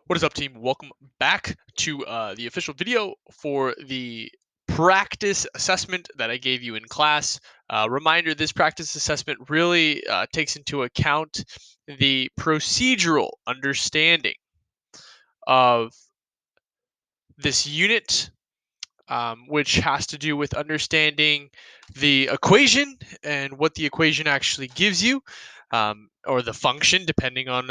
What is up, team? Welcome back to the official video for the practice assessment that I gave you in class. Reminder, this practice assessment really takes into account the procedural understanding of this unit, which has to do with understanding the equation and what the equation actually gives you, or the function, depending on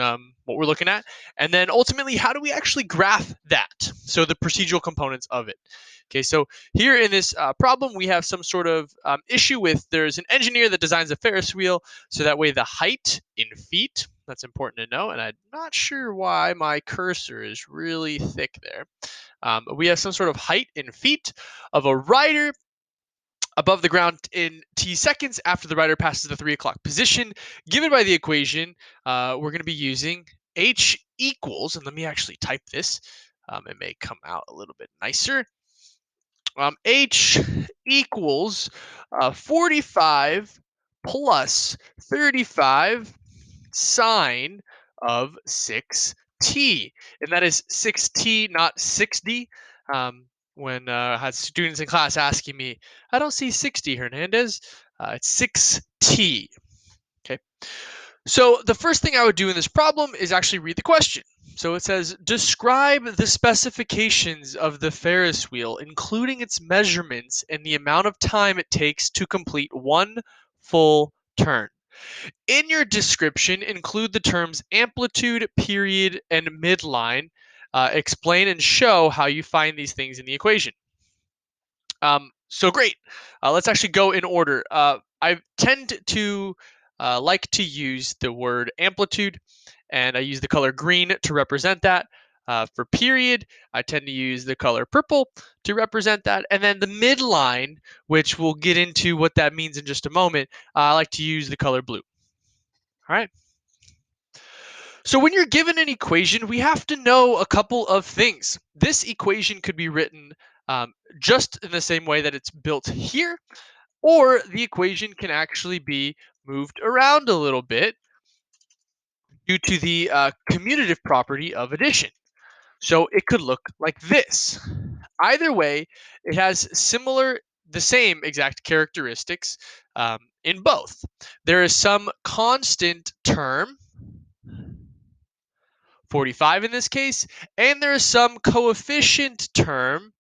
what we're looking at. And then ultimately, how do we actually graph that? So the procedural components of it. Okay, so here in this problem, we have some sort of issue with there's an engineer that designs a Ferris wheel, so that way the height in feet, that's important to know, and I'm not sure why my cursor is really thick there. We have some sort of height in feet of a rider above the ground in t seconds after the rider passes the 3 o'clock position. Given by the equation, we're going to be using h equals, and let me actually type this. It may come out a little bit nicer. H equals 45 plus 35 sine of 6t. And that is 6t, not 6d. When I had students in class asking me, I don't see 60, Hernandez. It's 6t. Okay. So the first thing I would do in this problem is actually read the question. So it says, describe the specifications of the Ferris wheel, including its measurements and the amount of time it takes to complete one full turn. In your description, include the terms amplitude, period, and midline. Explain and show how you find these things in the equation. So great. Let's actually go in order. I tend to like to use the word amplitude, and I use the color green to represent that. For period, I tend to use the color purple to represent that. And then the midline, which we'll get into what that means in just a moment, I like to use the color blue. All right. So when you're given an equation, we have to know a couple of things. This equation could be written just in the same way that it's built here, or the equation can actually be moved around a little bit due to the commutative property of addition. So it could look like this. Either way, it has the same exact characteristics in both. There is some constant term, 45 in this case, and there is some coefficient term,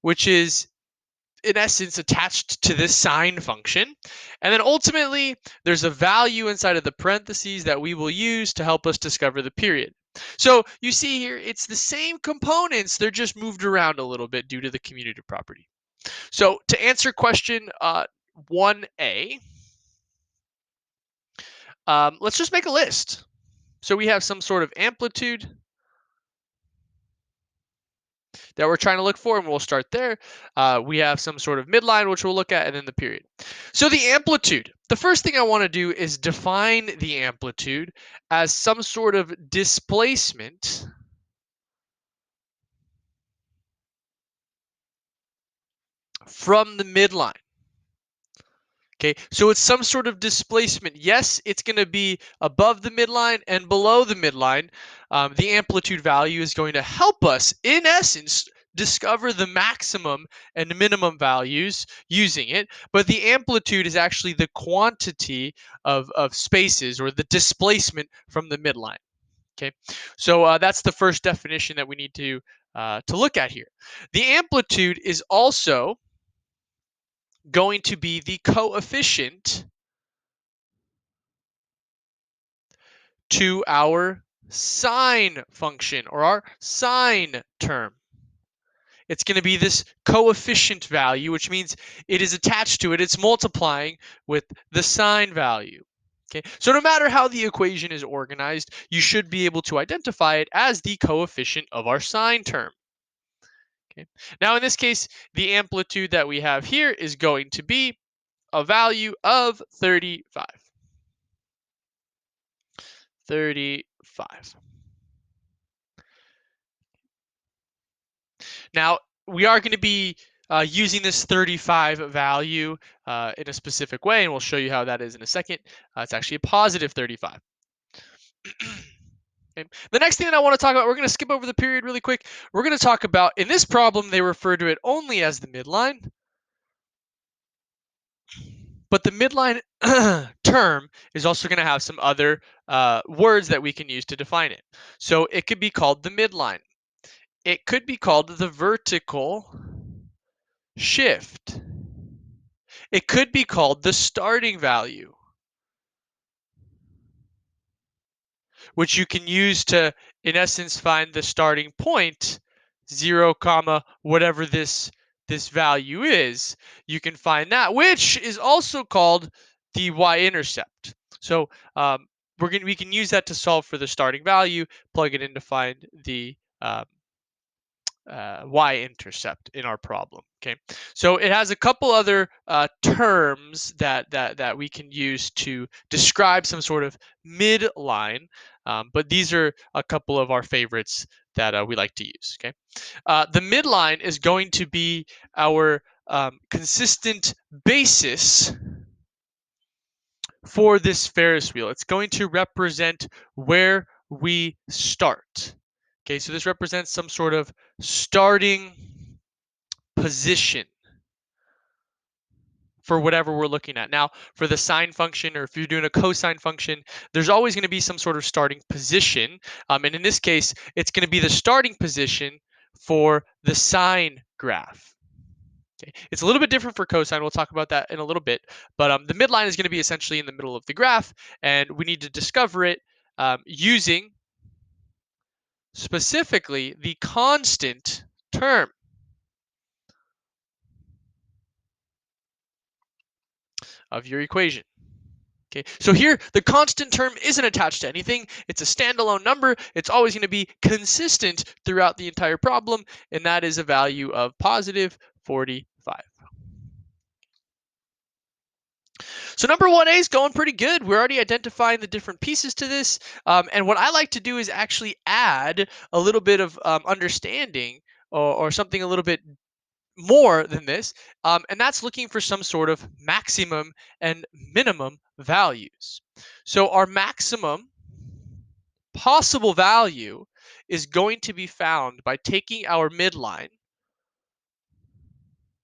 which is in essence attached to this sine function. And then ultimately, there's a value inside of the parentheses that we will use to help us discover the period. So you see here, it's the same components, they're just moved around a little bit due to the commutative property. So to answer question 1a, let's just make a list. So we have some sort of amplitude that we're trying to look for, and we'll start there. We have some sort of midline, which we'll look at, and then the period. So the amplitude. The first thing I want to do is define the amplitude as some sort of displacement from the midline. Okay, so it's some sort of displacement. Yes, it's going to be above the midline and below the midline. The amplitude value is going to help us, in essence, discover the maximum and minimum values using it. But the amplitude is actually the quantity of spaces, or the displacement from the midline. Okay, so that's the first definition that we need to look at here. The amplitude is also going to be the coefficient to our sine function, or our sine term. It's going to be this coefficient value, which means it is attached to it. It's multiplying with the sine value. Okay, so no matter how the equation is organized, you should be able to identify it as the coefficient of our sine term. Okay, now in this case, the amplitude that we have here is going to be a value of 35. 35. Now, we are going to be using this 35 value in a specific way, and we'll show you how that is in a second. It's actually a positive 35. Okay. The next thing that I want to talk about, we're going to skip over the period really quick. We're going to talk about, in this problem, they refer to it only as the midline, but the midline term is also going to have some other words that we can use to define it. So it could be called the midline. It could be called the vertical shift. It could be called the starting value, which you can use to, in essence, find the starting point, 0 comma whatever this value is. You can find that, which is also called the y-intercept. So we can use that to solve for the starting value, plug it in to find the y-intercept in our problem. Okay, so it has a couple other terms that we can use to describe some sort of midline, but these are a couple of our favorites that we like to use. Okay, the midline is going to be our consistent basis for this Ferris wheel. It's going to represent where we start. Okay, so this represents some sort of starting position for whatever we're looking at. Now, for the sine function, or if you're doing a cosine function, there's always going to be some sort of starting position. And in this case, it's going to be the starting position for the sine graph. Okay. It's a little bit different for cosine. We'll talk about that in a little bit. But the midline is going to be essentially in the middle of the graph, and we need to discover it using specifically the constant term of your equation. Okay, so here the constant term isn't attached to anything. It's a standalone number. It's always going to be consistent throughout the entire problem, and that is a value of positive 45. So number 1A is going pretty good. We're already identifying the different pieces to this. And what I like to do is actually add a little bit of understanding, or something a little bit more than this, and that's looking for some sort of maximum and minimum values. So our maximum possible value is going to be found by taking our midline,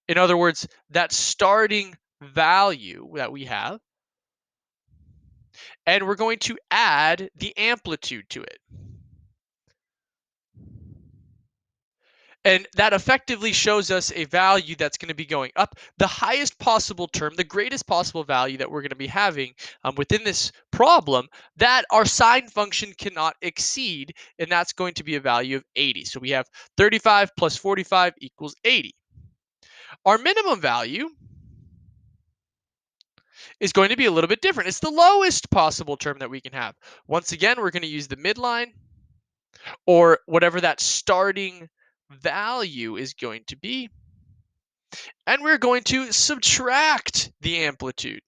in other words, that starting value that we have, and we're going to add the amplitude to it. And that effectively shows us a value that's going to be going up. The highest possible term, the greatest possible value that we're going to be having within this problem, that our sine function cannot exceed, and that's going to be a value of 80. So we have 35 plus 45 equals 80. Our minimum value is going to be a little bit different. It's the lowest possible term that we can have. Once again, we're going to use the midline, or whatever that starting value is going to be, and we're going to subtract the amplitude.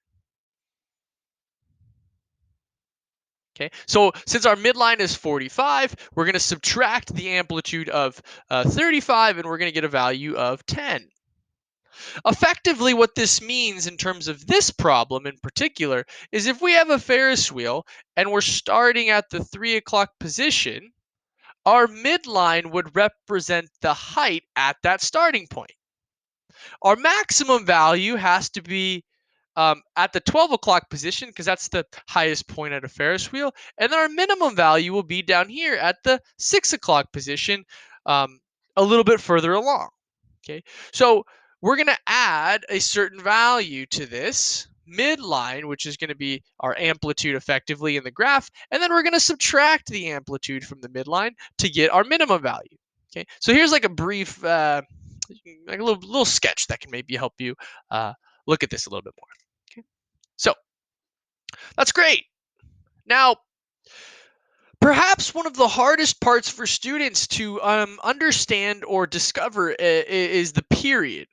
Okay, so since our midline is 45, we're going to subtract the amplitude of 35, and we're going to get a value of 10. Effectively, what this means in terms of this problem in particular is if we have a Ferris wheel and we're starting at the 3 o'clock position, our midline would represent the height at that starting point. Our maximum value has to be at the 12 o'clock position, because that's the highest point at a Ferris wheel. And then our minimum value will be down here at the 6 o'clock position, a little bit further along. Okay, so we're going to add a certain value to this midline, which is going to be our amplitude effectively in the graph, and then we're going to subtract the amplitude from the midline to get our minimum value. Okay, so here's like a brief, like a little sketch that can maybe help you look at this a little bit more. Okay, so that's great. Now, perhaps one of the hardest parts for students to understand or discover is the period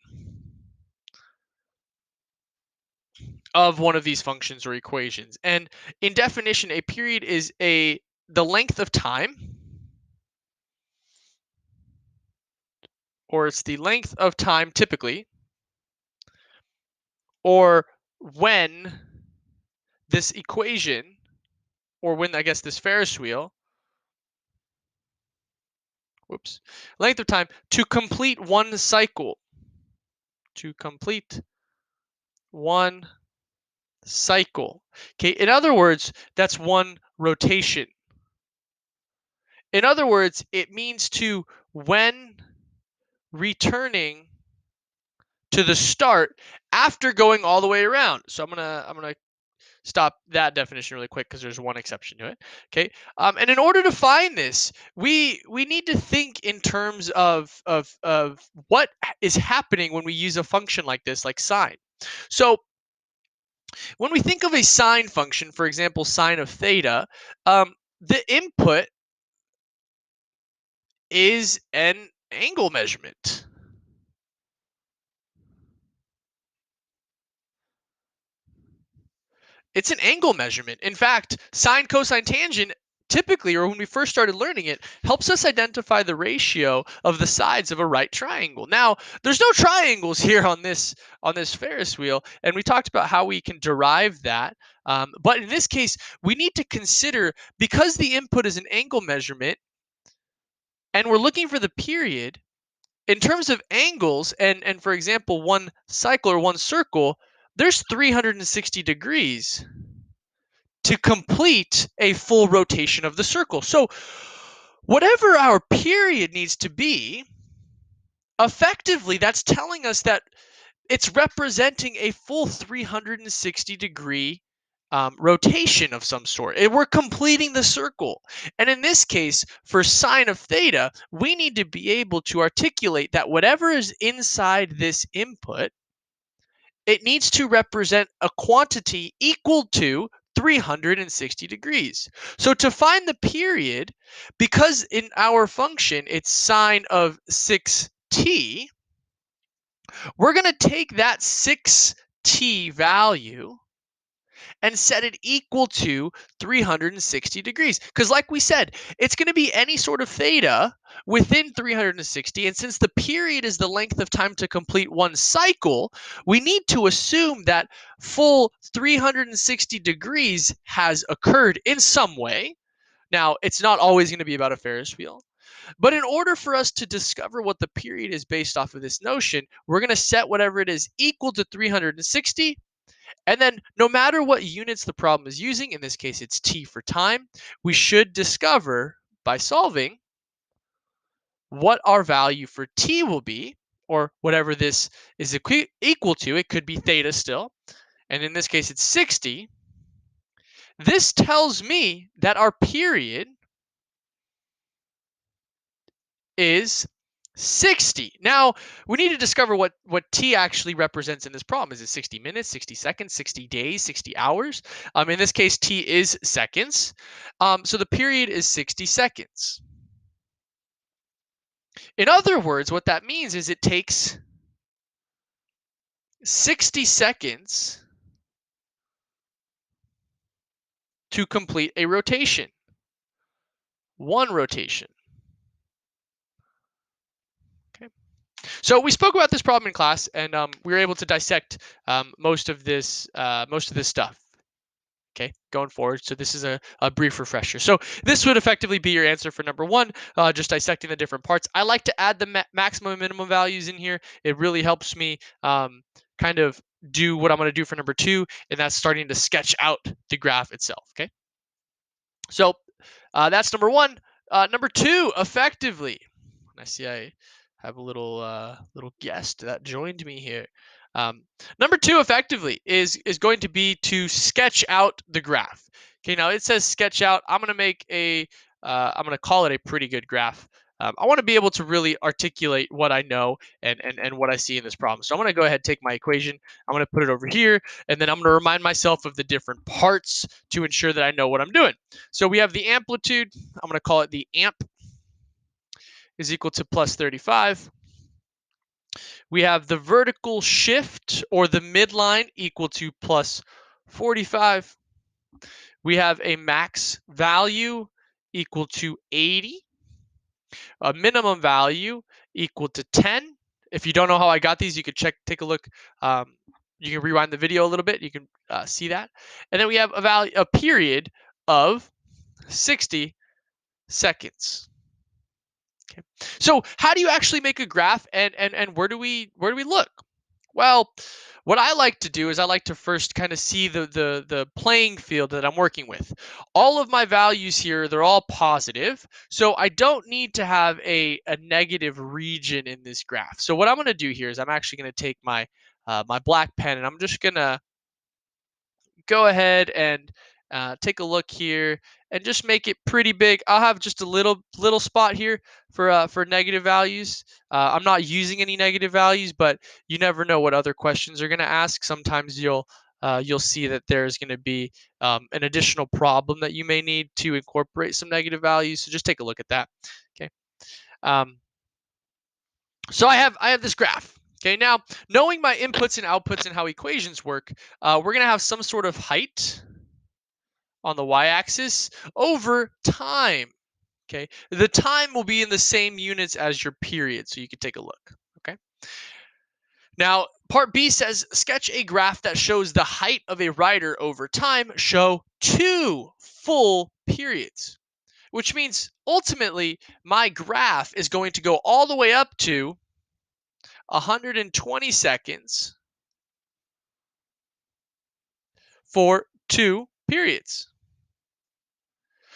of one of these functions or equations. And in definition, a period is the length of time, or it's the length of time typically, or when this equation, or when I guess this Ferris wheel whoops, length of time to complete one cycle. To complete one cycle. Okay, in other words, that's one rotation. In other words, it means to when returning to the start after going all the way around. So I'm gonna stop that definition really quick because there's one exception to it. Okay, and in order to find this, we need to think in terms of what is happening when we use a function like this, like sine. So when we think of a sine function, for example, sine of theta, the input is an angle measurement. It's an angle measurement. In fact, sine, cosine, tangent typically, or when we first started learning it, helps us identify the ratio of the sides of a right triangle. Now, there's no triangles here on this Ferris wheel, and we talked about how we can derive that. But in this case, we need to consider, because the input is an angle measurement, and we're looking for the period in terms of angles, and for example, one cycle or one circle, there's 360 degrees to complete a full rotation of the circle. So whatever our period needs to be, effectively that's telling us that it's representing a full 360-degree rotation of some sort. And we're completing the circle. And in this case, for sine of theta, we need to be able to articulate that whatever is inside this input, it needs to represent a quantity equal to 360 degrees. So to find the period, because in our function it's sine of 6t, we're going to take that 6t value and set it equal to 360 degrees. Because like we said, it's going to be any sort of theta within 360. And since the period is the length of time to complete one cycle, we need to assume that full 360 degrees has occurred in some way. Now, it's not always going to be about a Ferris wheel. But in order for us to discover what the period is based off of this notion, we're going to set whatever it is equal to 360. And then no matter what units the problem is using, in this case it's t for time, we should discover by solving what our value for t will be, or whatever this is equal to. It could be theta still, and in this case it's 60. This tells me that our period is 60. Now, we need to discover what t actually represents in this problem. Is it 60 minutes, 60 seconds, 60 days, 60 hours? In this case, t is seconds. So the period is 60 seconds. In other words, what that means is it takes 60 seconds to complete a rotation. One rotation. Okay. So we spoke about this problem in class, and we were able to dissect most of this stuff. Okay, going forward. So this is a brief refresher. So this would effectively be your answer for number one, just dissecting the different parts. I like to add the maximum and minimum values in here. It really helps me kind of do what I'm going to do for number two, and that's starting to sketch out the graph itself. Okay, so that's number one. Number two, effectively. I see I have a little guest that joined me here. Number two, effectively, is going to be to sketch out the graph. Okay, now it says sketch out. I'm gonna make I'm gonna call it a pretty good graph. I want to be able to really articulate what I know and what I see in this problem. So I'm gonna go ahead and take my equation. I'm gonna put it over here, and then I'm gonna remind myself of the different parts to ensure that I know what I'm doing. So we have the amplitude. I'm gonna call it the amp is equal to plus 35. We have the vertical shift, or the midline, equal to plus 45. We have a max value equal to 80. A minimum value equal to 10. If you don't know how I got these, you could take a look. You can rewind the video a little bit. You can see that. And then we have a period of 60 seconds. Okay. So how do you actually make a graph, and where do we look? Well, what I like to do is I like to first kind of see the playing field that I'm working with. All of my values here, they're all positive, so I don't need to have a negative region in this graph. So what I'm going to do here is I'm actually going to take my black pen, and I'm just going to go ahead and take a look here and just make it pretty big. I'll have just a little spot here for negative values. I'm not using any negative values, but you never know what other questions are going to ask. Sometimes you'll see that there's going to be an additional problem that you may need to incorporate some negative values. So just take a look at that. Okay. Um, so I have this graph. Okay. Now, knowing my inputs and outputs and how equations work, we're going to have some sort of height on the y-axis over time. Okay, the time will be in the same units as your period, so you can take a look. Okay, now part B says sketch a graph that shows the height of a rider over time. Show 2 full periods, which means ultimately my graph is going to go all the way up to 120 seconds for 2 periods.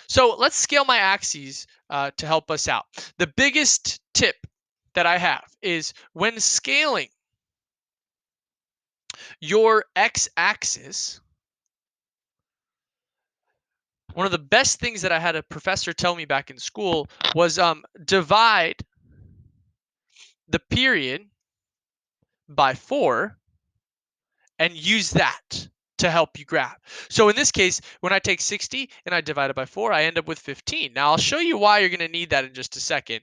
So let's scale my axes to help us out. The biggest tip that I have is when scaling your x-axis, one of the best things that I had a professor tell me back in school was divide the period by 4 and use that to help you graph. So in this case, when I take 60 and I divide it by 4, I end up with 15. Now I'll show you why you're going to need that in just a second.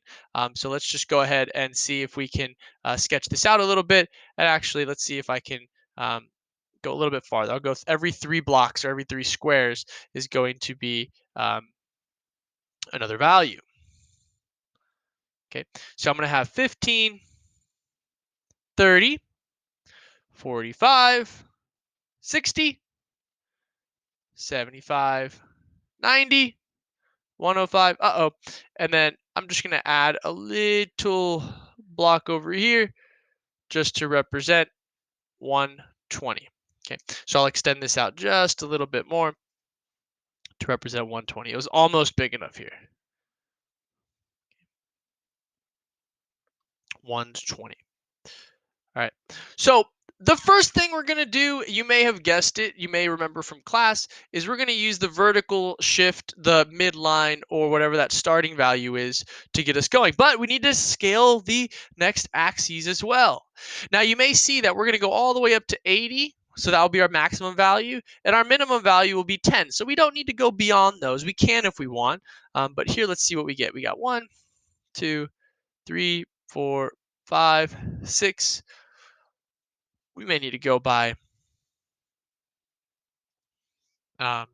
So let's just go ahead and see if we can sketch this out a little bit. And actually, let's see if I can go a little bit farther. I'll go every 3 blocks or every 3 squares is going to be another value. Okay, so I'm going to have 15, 30, 45, 60, 75, 90, 105. Uh-oh. And then I'm just going to add a little block over here just to represent 120. Okay, so I'll extend this out just a little bit more to represent 120. It was almost big enough here. 120. All right. So the first thing we're going to do, you may have guessed it, you may remember from class, is we're going to use the vertical shift, the midline, or whatever that starting value is to get us going. But we need to scale the next axes as well. Now you may see that we're going to go all the way up to 80. So that will be our maximum value, and our minimum value will be 10. So we don't need to go beyond those. We can if we want. But here, let's see what we get. We got 1, 2, 3, 4, 5, 6. We may need to go by um,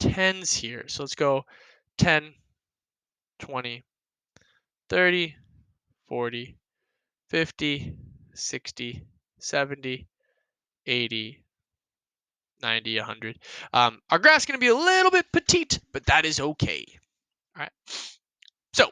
tens here. So let's go 10, 20, 30, 40, 50, 60, 70, 80, 90, 100. Our graph's going to be a little bit petite, but that is okay. All right. So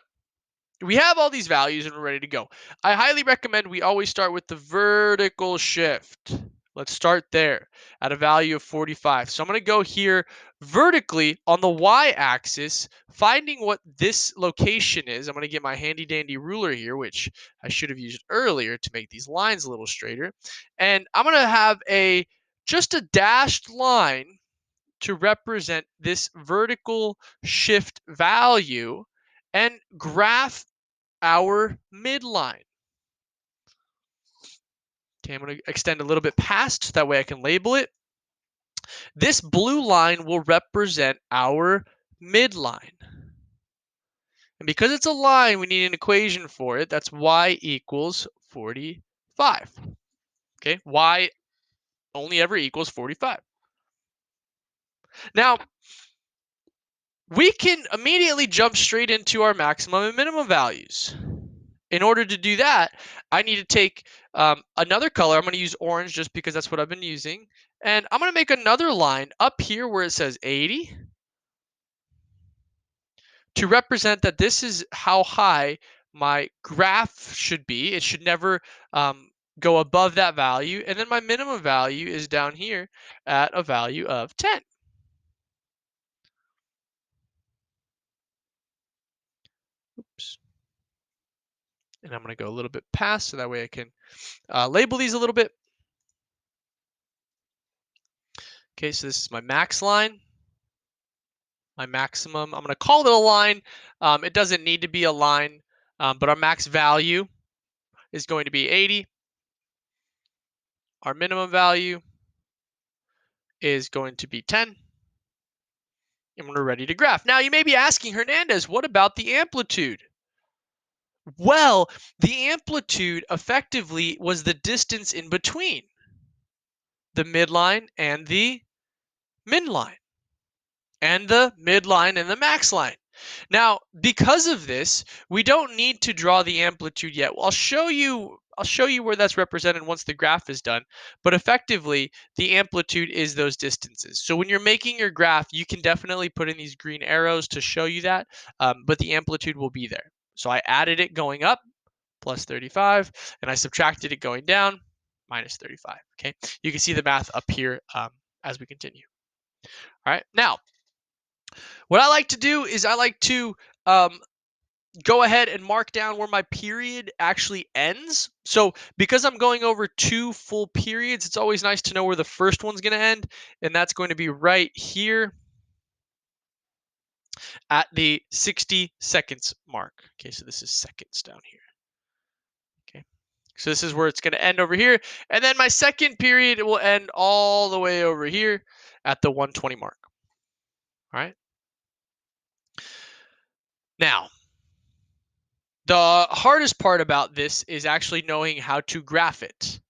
we have all these values and we're ready to go. I highly recommend we always start with the vertical shift. Let's start there at a value of 45. So I'm going to go here vertically on the y-axis, finding what this location is. I'm going to get my handy dandy ruler here, which I should have used earlier to make these lines a little straighter. And I'm going to have just a dashed line to represent this vertical shift value and graph our midline. Okay, I'm going to extend a little bit past, that way I can label it. This blue line will represent our midline. And because it's a line, we need an equation for it. That's y equals 45. Okay, y only ever equals 45. Now, we can immediately jump straight into our maximum and minimum values. In order to do that, I need to take another color. I'm going to use orange just because that's what I've been using. And I'm going to make another line up here where it says 80 to represent that this is how high my graph should be. It should never go above that value. And then my minimum value is down here at a value of 10. Oops. And I'm going to go a little bit past so that way I can label these a little bit. Okay, so this is my max line, my maximum. I'm going to call it a line. It doesn't need to be a line, but our max value is going to be 80. Our minimum value is going to be 10. And we're ready to graph. Now, you may be asking, Hernandez, what about the amplitude? Well, the amplitude effectively was the distance in between the midline and the min line, and the midline and the max line. Now, because of this, we don't need to draw the amplitude yet. I'll show you where that's represented once the graph is done. But effectively, the amplitude is those distances. So when you're making your graph, you can definitely put in these green arrows to show you that, but the amplitude will be there. So I added it going up, plus 35, and I subtracted it going down, minus 35. Okay, you can see the math up here as we continue. All right, now what I like to do is I like to go ahead and mark down where my period actually ends. So because I'm going over 2 full periods, it's always nice to know where the first one's going to end, and that's going to be right here at the 60 seconds mark. Okay, so this is seconds down here. Okay, so this is where it's going to end over here, and then my second period will end all the way over here at the 120 mark. All right. Now, the hardest part about this is actually knowing how to graph it.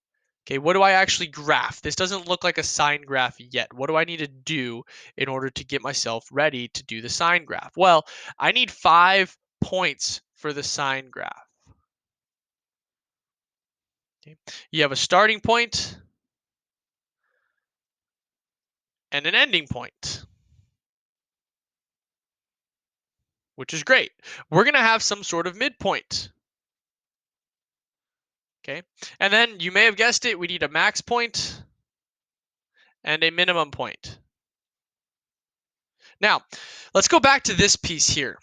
Okay, what do I actually graph? This doesn't look like a sine graph yet. What do I need to do in order to get myself ready to do the sine graph? Well, I need 5 points for the sine graph. Okay. You have a starting point and an ending point, which is great. We're going to have some sort of midpoint. Okay, and then you may have guessed it, we need a max point and a minimum point. Now, let's go back to this piece here.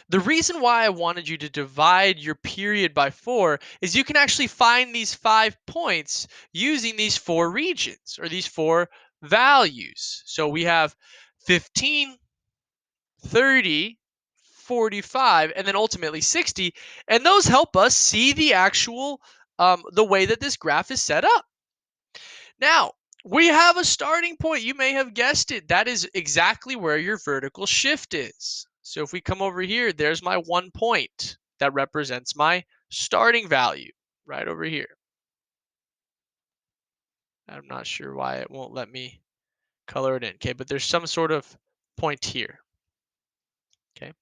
The reason why I wanted you to divide your period by 4 is you can actually find these 5 points using these 4 regions or these 4 values. So we have 15, 30, 45, and then ultimately 60. And those help us see the actual, the way that this graph is set up. Now, we have a starting point. You may have guessed it. That is exactly where your vertical shift is. So if we come over here, there's my 1 point that represents my starting value right over here. I'm not sure why it won't let me color it in. Okay, but there's some sort of point here. Okay.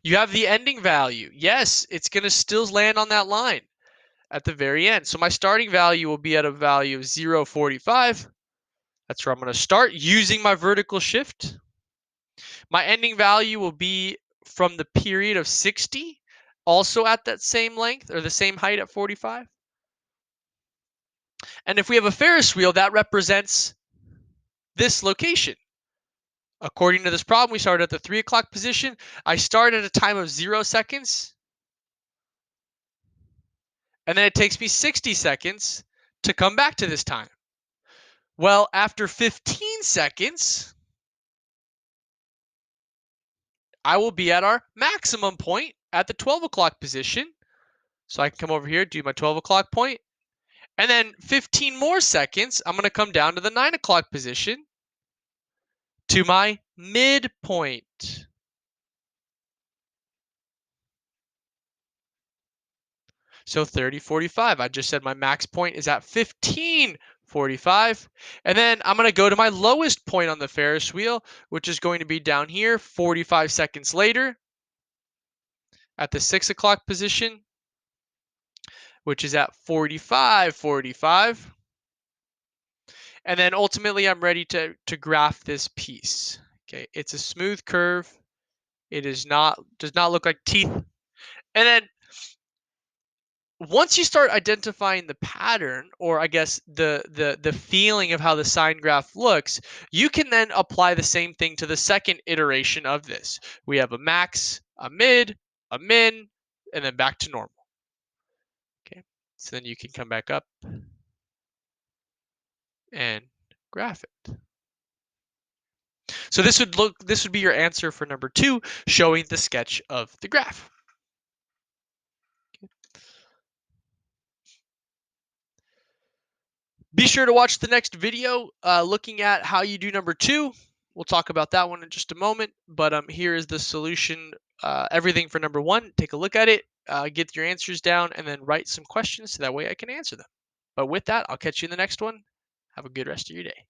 You have the ending value. Yes, it's going to still land on that line at the very end. So my starting value will be at a value of 0.45. That's where I'm going to start using my vertical shift. My ending value will be from the period of 60, also at that same length or the same height at 45. And if we have a Ferris wheel, that represents this location. According to this problem, we started at the 3 o'clock position. I start at a time of 0 seconds. And then it takes me 60 seconds to come back to this time. Well, after 15 seconds, I will be at our maximum point at the 12 o'clock position. So I can come over here, do my 12 o'clock point, and then 15 more seconds, I'm going to come down to the 9 o'clock position to my midpoint. So 30:45. I just said my max point is at 15:45. And then I'm going to go to my lowest point on the Ferris wheel, which is going to be down here 45 seconds later at the 6 o'clock position, which is at 45:45. And then ultimately I'm ready to graph this piece. Okay, it's a smooth curve. It is not does not look like teeth. And then once you start identifying the pattern, or I guess the feeling of how the sine graph looks, you can then apply the same thing to the second iteration of this. We have a max, a mid, a min, and then back to normal. Okay, so then you can come back up and graph it. So this would be your answer for number 2, showing the sketch of the graph. Be sure to watch the next video looking at how you do number 2. We'll talk about that one in just a moment, but here is the solution, everything for number 1. Take a look at it, get your answers down, and then write some questions so that way I can answer them. But with that, I'll catch you in the next one. Have a good rest of your day.